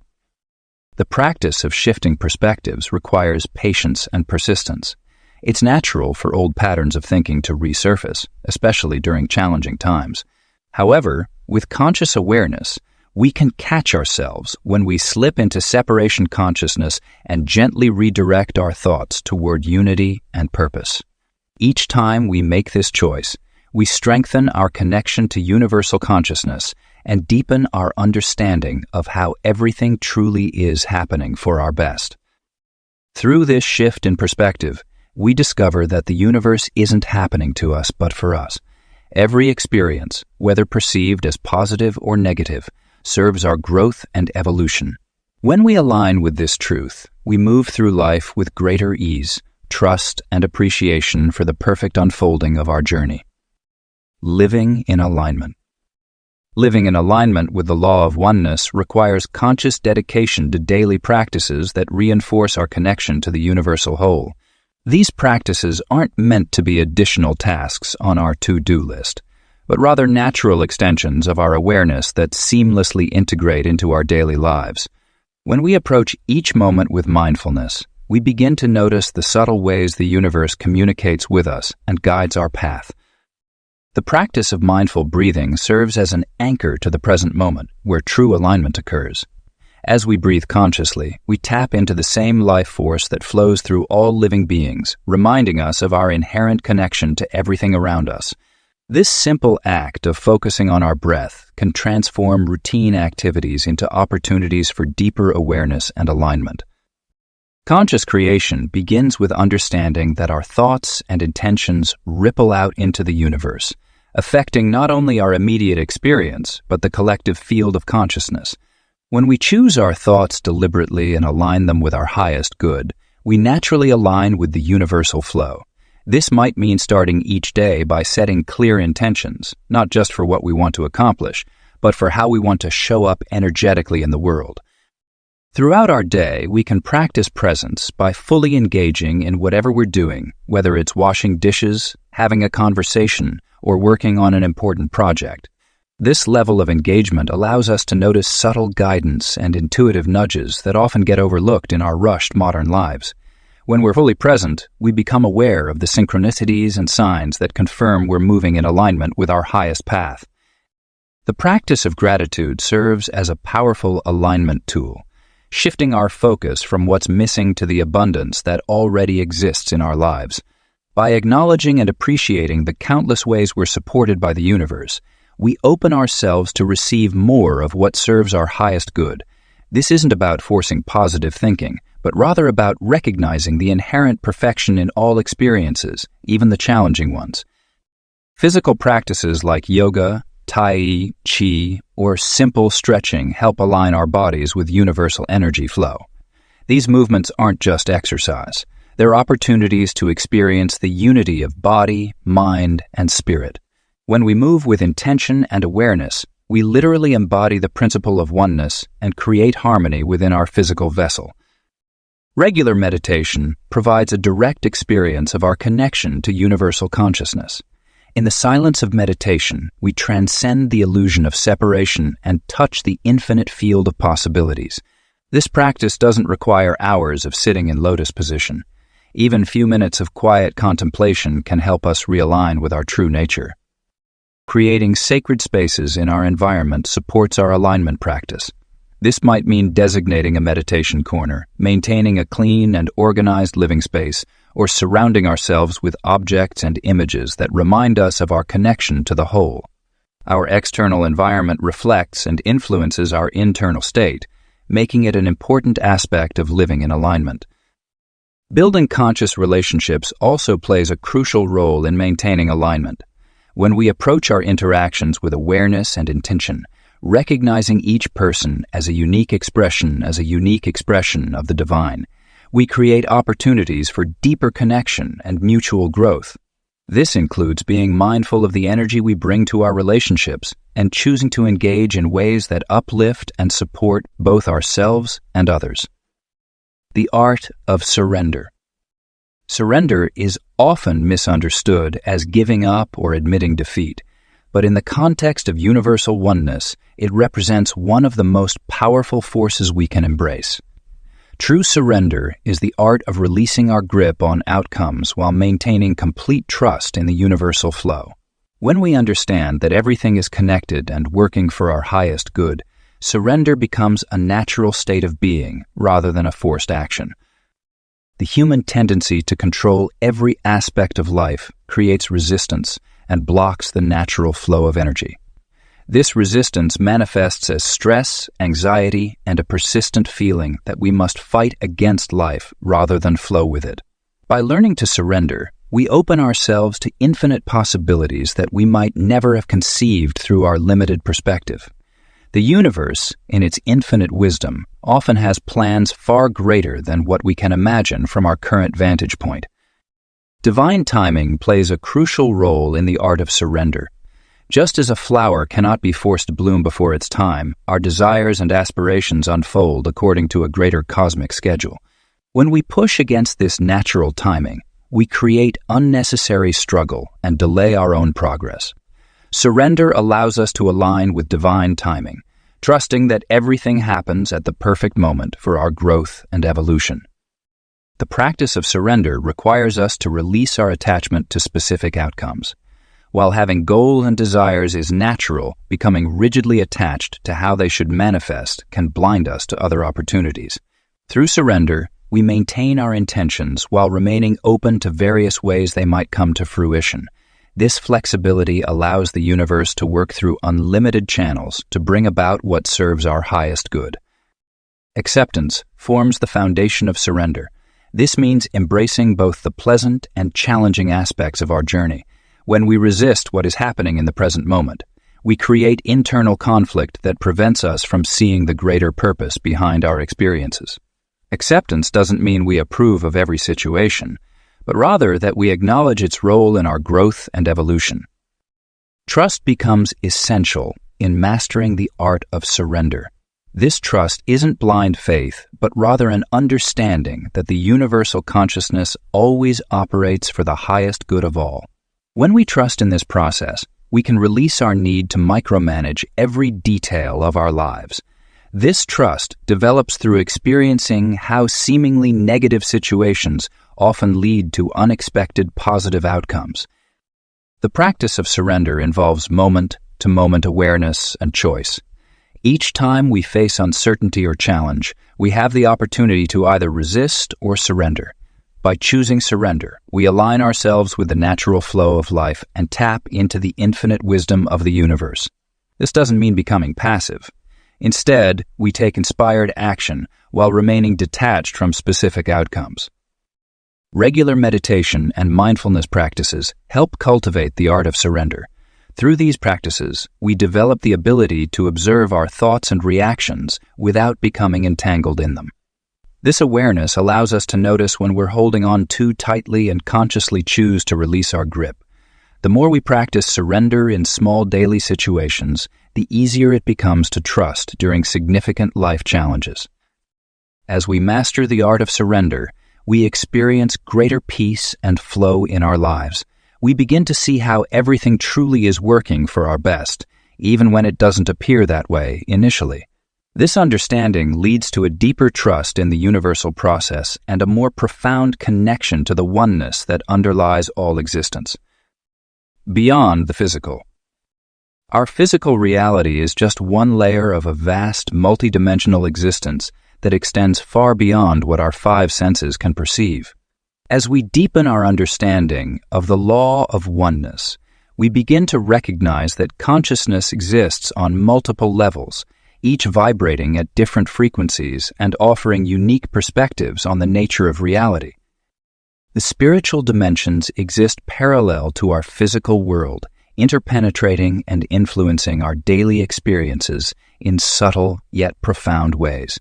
The practice of shifting perspectives requires patience and persistence. It's natural for old patterns of thinking to resurface, especially during challenging times. However, with conscious awareness, we can catch ourselves when we slip into separation consciousness and gently redirect our thoughts toward unity and purpose. Each time we make this choice, we strengthen our connection to universal consciousness and deepen our understanding of how everything truly is happening for our best. Through this shift in perspective, we discover that the universe isn't happening to us but for us. Every experience, whether perceived as positive or negative, serves our growth and evolution. When we align with this truth, we move through life with greater ease, trust, and appreciation for the perfect unfolding of our journey. Living in alignment. Living in alignment with the law of oneness requires conscious dedication to daily practices that reinforce our connection to the universal whole. These practices aren't meant to be additional tasks on our to-do list, but rather natural extensions of our awareness that seamlessly integrate into our daily lives. When we approach each moment with mindfulness, we begin to notice the subtle ways the universe communicates with us and guides our path. The practice of mindful breathing serves as an anchor to the present moment, where true alignment occurs. As we breathe consciously, we tap into the same life force that flows through all living beings, reminding us of our inherent connection to everything around us. This simple act of focusing on our breath can transform routine activities into opportunities for deeper awareness and alignment. Conscious creation begins with understanding that our thoughts and intentions ripple out into the universe, affecting not only our immediate experience, but the collective field of consciousness. When we choose our thoughts deliberately and align them with our highest good, we naturally align with the universal flow. This might mean starting each day by setting clear intentions, not just for what we want to accomplish, but for how we want to show up energetically in the world. Throughout our day, we can practice presence by fully engaging in whatever we're doing, whether it's washing dishes, having a conversation, or working on an important project. This level of engagement allows us to notice subtle guidance and intuitive nudges that often get overlooked in our rushed modern lives. When we're fully present, we become aware of the synchronicities and signs that confirm we're moving in alignment with our highest path. The practice of gratitude serves as a powerful alignment tool. shifting our focus from what's missing to the abundance that already exists in our lives. By acknowledging and appreciating the countless ways we're supported by the universe, we open ourselves to receive more of what serves our highest good. This isn't about forcing positive thinking, but rather about recognizing the inherent perfection in all experiences, even the challenging ones. Physical practices like yoga, tai chi, or simple stretching help align our bodies with universal energy flow. These movements aren't just exercise. They're opportunities to experience the unity of body, mind, and spirit. When we move with intention and awareness, we literally embody the principle of oneness and create harmony within our physical vessel. Regular meditation provides a direct experience of our connection to universal consciousness. In the silence of meditation, we transcend the illusion of separation and touch the infinite field of possibilities. This practice doesn't require hours of sitting in lotus position. Even few minutes of quiet contemplation can help us realign with our true nature. Creating sacred spaces in our environment supports our alignment practice. This might mean designating a meditation corner, maintaining a clean and organized living space, or surrounding ourselves with objects and images that remind us of our connection to the whole. Our external environment reflects and influences our internal state, making it an important aspect of living in alignment. Building conscious relationships also plays a crucial role in maintaining alignment. When we approach our interactions with awareness and intention, recognizing each person as a unique expression of the divine, we create opportunities for deeper connection and mutual growth. This includes being mindful of the energy we bring to our relationships and choosing to engage in ways that uplift and support both ourselves and others. The art of surrender. Surrender is often misunderstood as giving up or admitting defeat, but in the context of universal oneness, it represents one of the most powerful forces we can embrace. True surrender is the art of releasing our grip on outcomes while maintaining complete trust in the universal flow. When we understand that everything is connected and working for our highest good, surrender becomes a natural state of being rather than a forced action. The human tendency to control every aspect of life creates resistance and blocks the natural flow of energy. This resistance manifests as stress, anxiety, and a persistent feeling that we must fight against life rather than flow with it. By learning to surrender, we open ourselves to infinite possibilities that we might never have conceived through our limited perspective. The universe, in its infinite wisdom, often has plans far greater than what we can imagine from our current vantage point. Divine timing plays a crucial role in the art of surrender. Just as a flower cannot be forced to bloom before its time, our desires and aspirations unfold according to a greater cosmic schedule. When we push against this natural timing, we create unnecessary struggle and delay our own progress. Surrender allows us to align with divine timing, trusting that everything happens at the perfect moment for our growth and evolution. The practice of surrender requires us to release our attachment to specific outcomes. While having goals and desires is natural, becoming rigidly attached to how they should manifest can blind us to other opportunities. Through surrender, we maintain our intentions while remaining open to various ways they might come to fruition. This flexibility allows the universe to work through unlimited channels to bring about what serves our highest good. Acceptance forms the foundation of surrender. This means embracing both the pleasant and challenging aspects of our journey. When we resist what is happening in the present moment, we create internal conflict that prevents us from seeing the greater purpose behind our experiences. Acceptance doesn't mean we approve of every situation, but rather that we acknowledge its role in our growth and evolution. Trust becomes essential in mastering the art of surrender. This trust isn't blind faith, but rather an understanding that the universal consciousness always operates for the highest good of all. When we trust in this process, we can release our need to micromanage every detail of our lives. This trust develops through experiencing how seemingly negative situations often lead to unexpected positive outcomes. The practice of surrender involves moment-to-moment awareness and choice. Each time we face uncertainty or challenge, we have the opportunity to either resist or surrender. By choosing surrender, we align ourselves with the natural flow of life and tap into the infinite wisdom of the universe. This doesn't mean becoming passive. Instead, we take inspired action while remaining detached from specific outcomes. Regular meditation and mindfulness practices help cultivate the art of surrender. Through these practices, we develop the ability to observe our thoughts and reactions without becoming entangled in them. This awareness allows us to notice when we're holding on too tightly and consciously choose to release our grip. The more we practice surrender in small daily situations, the easier it becomes to trust during significant life challenges. As we master the art of surrender, we experience greater peace and flow in our lives. We begin to see how everything truly is working for our best, even when it doesn't appear that way initially. This understanding leads to a deeper trust in the universal process and a more profound connection to the oneness that underlies all existence. Beyond the physical. Our physical reality is just one layer of a vast, multidimensional existence that extends far beyond what our five senses can perceive. As we deepen our understanding of the law of oneness, we begin to recognize that consciousness exists on multiple levels, each vibrating at different frequencies and offering unique perspectives on the nature of reality. The spiritual dimensions exist parallel to our physical world, interpenetrating and influencing our daily experiences in subtle yet profound ways.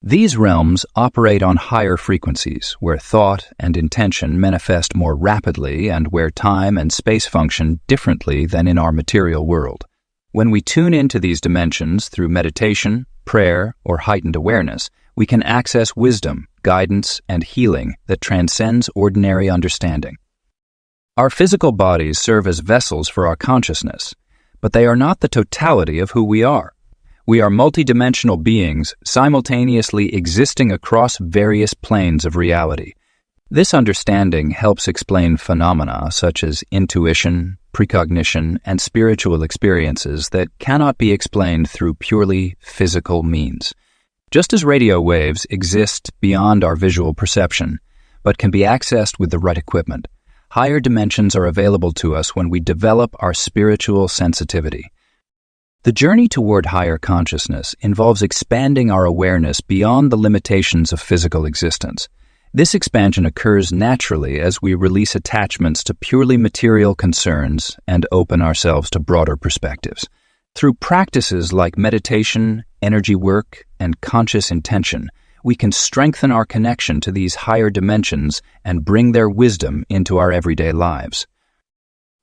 These realms operate on higher frequencies, where thought and intention manifest more rapidly and where time and space function differently than in our material world. When we tune into these dimensions through meditation, prayer, or heightened awareness, we can access wisdom, guidance, and healing that transcends ordinary understanding. Our physical bodies serve as vessels for our consciousness, but they are not the totality of who we are. We are multidimensional beings simultaneously existing across various planes of reality. This understanding helps explain phenomena such as intuition, precognition, and spiritual experiences that cannot be explained through purely physical means. Just as radio waves exist beyond our visual perception, but can be accessed with the right equipment, higher dimensions are available to us when we develop our spiritual sensitivity. The journey toward higher consciousness involves expanding our awareness beyond the limitations of physical existence. This expansion occurs naturally as we release attachments to purely material concerns and open ourselves to broader perspectives. Through practices like meditation, energy work, and conscious intention, we can strengthen our connection to these higher dimensions and bring their wisdom into our everyday lives.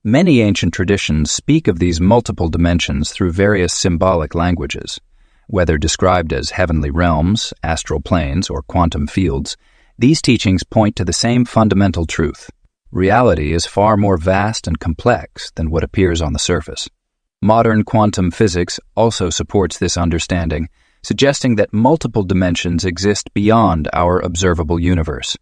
Many ancient traditions speak of these multiple dimensions through various symbolic languages. Whether described as heavenly realms, astral planes, or quantum fields, these teachings point to the same fundamental truth. Reality is far more vast and complex than what appears on the surface. Modern quantum physics also supports this understanding, suggesting that multiple dimensions exist beyond our observable universe.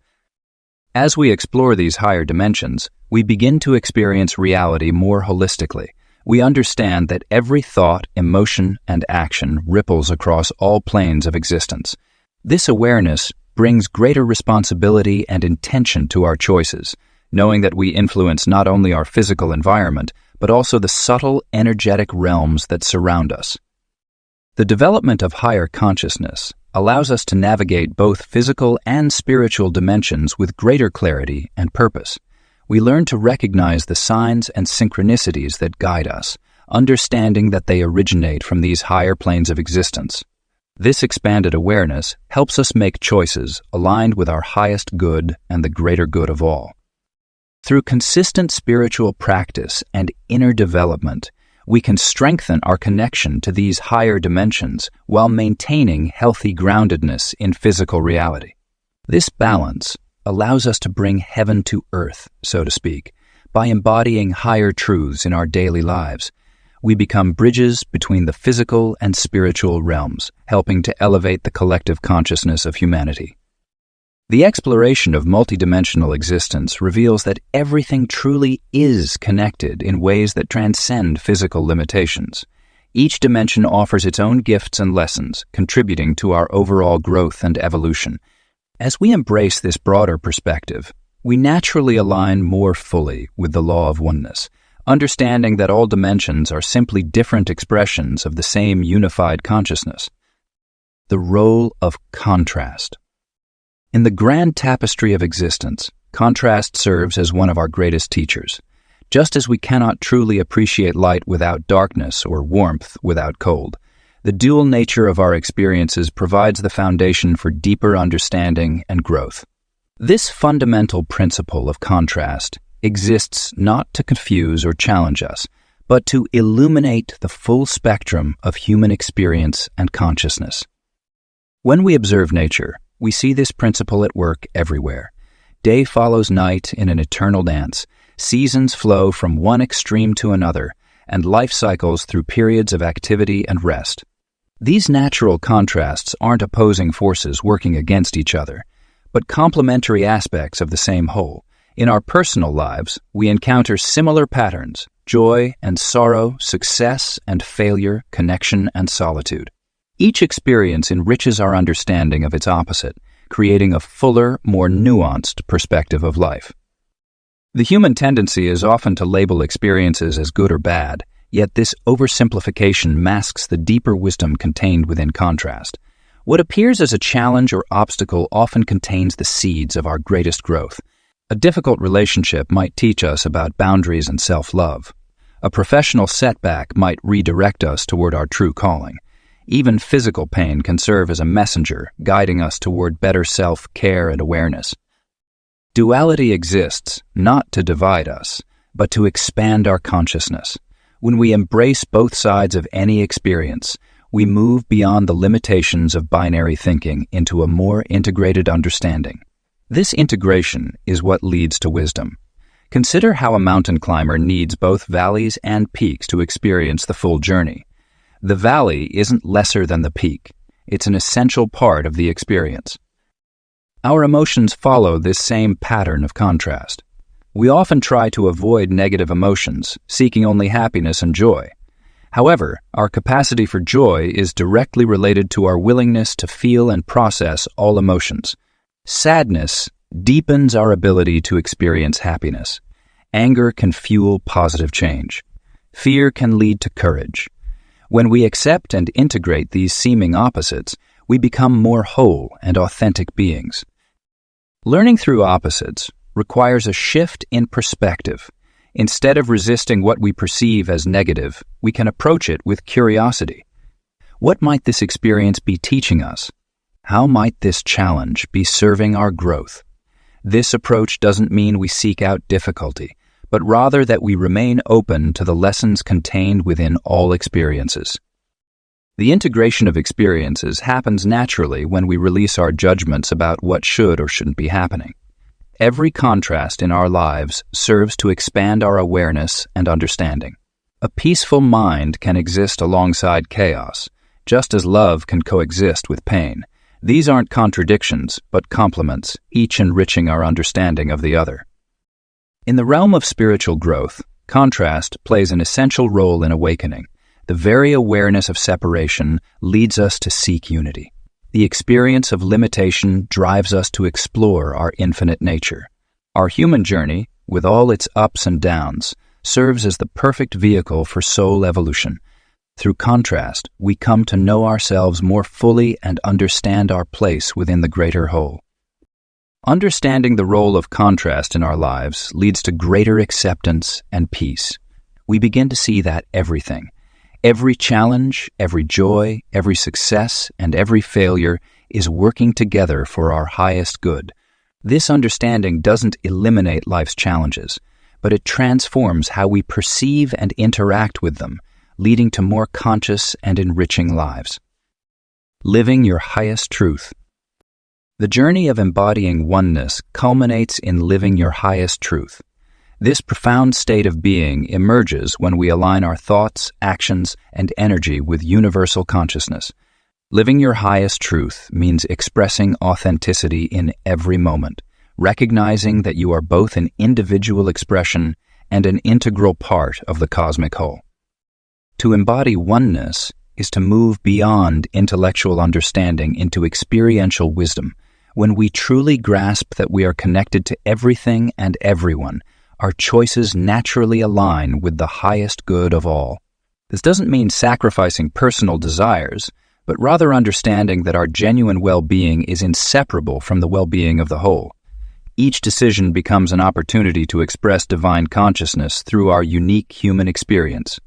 As we explore these higher dimensions, we begin to experience reality more holistically. We understand that every thought, emotion, and action ripples across all planes of existence. This awareness brings greater responsibility and intention to our choices, knowing that we influence not only our physical environment, but also the subtle, energetic realms that surround us. The development of higher consciousness allows us to navigate both physical and spiritual dimensions with greater clarity and purpose. We learn to recognize the signs and synchronicities that guide us, understanding that they originate from these higher planes of existence. This expanded awareness helps us make choices aligned with our highest good and the greater good of all. Through consistent spiritual practice and inner development, we can strengthen our connection to these higher dimensions while maintaining healthy groundedness in physical reality. This balance allows us to bring heaven to earth, so to speak, by embodying higher truths in our daily lives. We become bridges between the physical and spiritual realms, helping to elevate the collective consciousness of humanity. The exploration of multidimensional existence reveals that everything truly is connected in ways that transcend physical limitations. Each dimension offers its own gifts and lessons, contributing to our overall growth and evolution. As we embrace this broader perspective, we naturally align more fully with the law of oneness, understanding that all dimensions are simply different expressions of the same unified consciousness. The role of contrast. In the grand tapestry of existence, contrast serves as one of our greatest teachers. Just as we cannot truly appreciate light without darkness or warmth without cold, the dual nature of our experiences provides the foundation for deeper understanding and growth. This fundamental principle of contrast exists not to confuse or challenge us, but to illuminate the full spectrum of human experience and consciousness. When we observe nature, we see this principle at work everywhere. Day follows night in an eternal dance. Seasons flow from one extreme to another, and life cycles through periods of activity and rest. These natural contrasts aren't opposing forces working against each other, but complementary aspects of the same whole. In our personal lives, we encounter similar patterns: joy and sorrow, success and failure, connection and solitude. Each experience enriches our understanding of its opposite, creating a fuller, more nuanced perspective of life. The human tendency is often to label experiences as good or bad, yet this oversimplification masks the deeper wisdom contained within contrast. What appears as a challenge or obstacle often contains the seeds of our greatest growth. A difficult relationship might teach us about boundaries and self-love. A professional setback might redirect us toward our true calling. Even physical pain can serve as a messenger, guiding us toward better self-care and awareness. Duality exists not to divide us, but to expand our consciousness. When we embrace both sides of any experience, we move beyond the limitations of binary thinking into a more integrated understanding. This integration is what leads to wisdom. Consider how a mountain climber needs both valleys and peaks to experience the full journey. The valley isn't lesser than the peak. It's an essential part of the experience. Our emotions follow this same pattern of contrast. We often try to avoid negative emotions, seeking only happiness and joy. However, our capacity for joy is directly related to our willingness to feel and process all emotions. Sadness deepens our ability to experience happiness. Anger can fuel positive change. Fear can lead to courage. When we accept and integrate these seeming opposites, we become more whole and authentic beings. Learning through opposites requires a shift in perspective. Instead of resisting what we perceive as negative, we can approach it with curiosity. What might this experience be teaching us? How might this challenge be serving our growth? This approach doesn't mean we seek out difficulty, but rather that we remain open to the lessons contained within all experiences. The integration of experiences happens naturally when we release our judgments about what should or shouldn't be happening. Every contrast in our lives serves to expand our awareness and understanding. A peaceful mind can exist alongside chaos, just as love can coexist with pain. These aren't contradictions, but complements, each enriching our understanding of the other. In the realm of spiritual growth, contrast plays an essential role in awakening. The very awareness of separation leads us to seek unity. The experience of limitation drives us to explore our infinite nature. Our human journey, with all its ups and downs, serves as the perfect vehicle for soul evolution. Through contrast, we come to know ourselves more fully and understand our place within the greater whole. Understanding the role of contrast in our lives leads to greater acceptance and peace. We begin to see that every challenge, every joy, every success, and every failure is working together for our highest good. This understanding doesn't eliminate life's challenges, but it transforms how we perceive and interact with them, leading to more conscious and enriching lives. Living your highest truth. The journey of embodying oneness culminates in living your highest truth. This profound state of being emerges when we align our thoughts, actions, and energy with universal consciousness. Living your highest truth means expressing authenticity in every moment, recognizing that you are both an individual expression and an integral part of the cosmic whole. To embody oneness is to move beyond intellectual understanding into experiential wisdom. When we truly grasp that we are connected to everything and everyone, our choices naturally align with the highest good of all. This doesn't mean sacrificing personal desires, but rather understanding that our genuine well-being is inseparable from the well-being of the whole. Each decision becomes an opportunity to express divine consciousness through our unique human experience.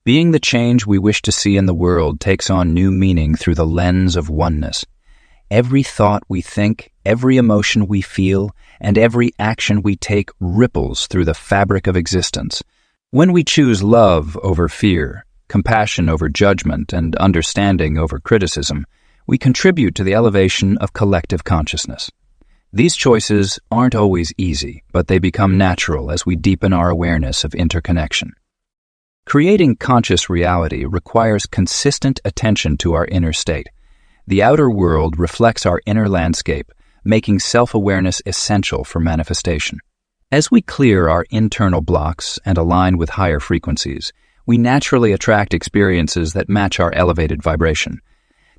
Being the change we wish to see in the world takes on new meaning through the lens of oneness. Every thought we think, every emotion we feel, and every action we take ripples through the fabric of existence. When we choose love over fear, compassion over judgment, and understanding over criticism, we contribute to the elevation of collective consciousness. These choices aren't always easy, but they become natural as we deepen our awareness of interconnection. Creating conscious reality requires consistent attention to our inner state. The outer world reflects our inner landscape, making self-awareness essential for manifestation. As we clear our internal blocks and align with higher frequencies, we naturally attract experiences that match our elevated vibration.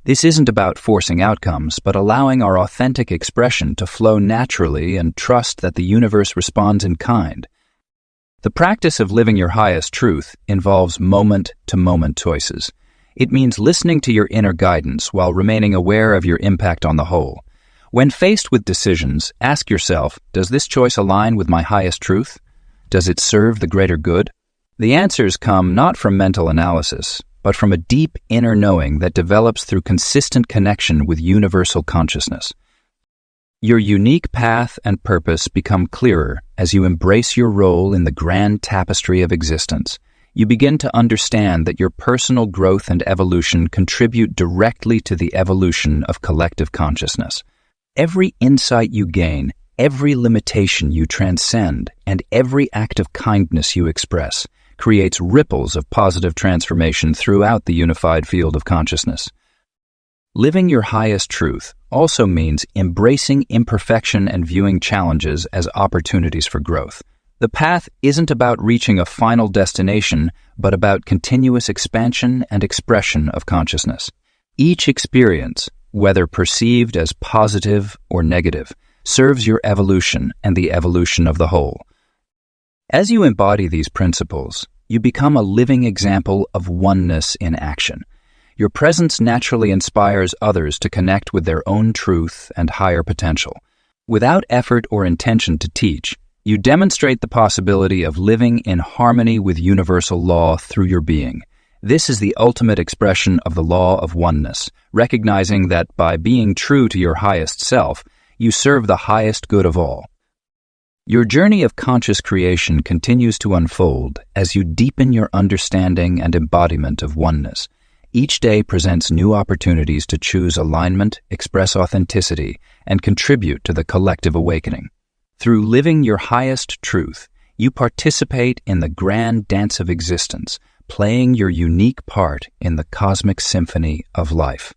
This isn't about forcing outcomes, but allowing our authentic expression to flow naturally and trust that the universe responds in kind. The practice of living your highest truth involves moment-to-moment choices. It means listening to your inner guidance while remaining aware of your impact on the whole. When faced with decisions, ask yourself, does this choice align with my highest truth? Does it serve the greater good? The answers come not from mental analysis, but from a deep inner knowing that develops through consistent connection with universal consciousness. Your unique path and purpose become clearer as you embrace your role in the grand tapestry of existence. You begin to understand that your personal growth and evolution contribute directly to the evolution of collective consciousness. Every insight you gain, every limitation you transcend, and every act of kindness you express creates ripples of positive transformation throughout the unified field of consciousness. Living your highest truth also means embracing imperfection and viewing challenges as opportunities for growth. The path isn't about reaching a final destination, but about continuous expansion and expression of consciousness. Each experience, whether perceived as positive or negative, serves your evolution and the evolution of the whole. As you embody these principles, you become a living example of oneness in action. Your presence naturally inspires others to connect with their own truth and higher potential. Without effort or intention to teach, you demonstrate the possibility of living in harmony with universal law through your being. This is the ultimate expression of the law of oneness, recognizing that by being true to your highest self, you serve the highest good of all. Your journey of conscious creation continues to unfold as you deepen your understanding and embodiment of oneness. Each day presents new opportunities to choose alignment, express authenticity, and contribute to the collective awakening. Through living your highest truth, you participate in the grand dance of existence, playing your unique part in the cosmic symphony of life.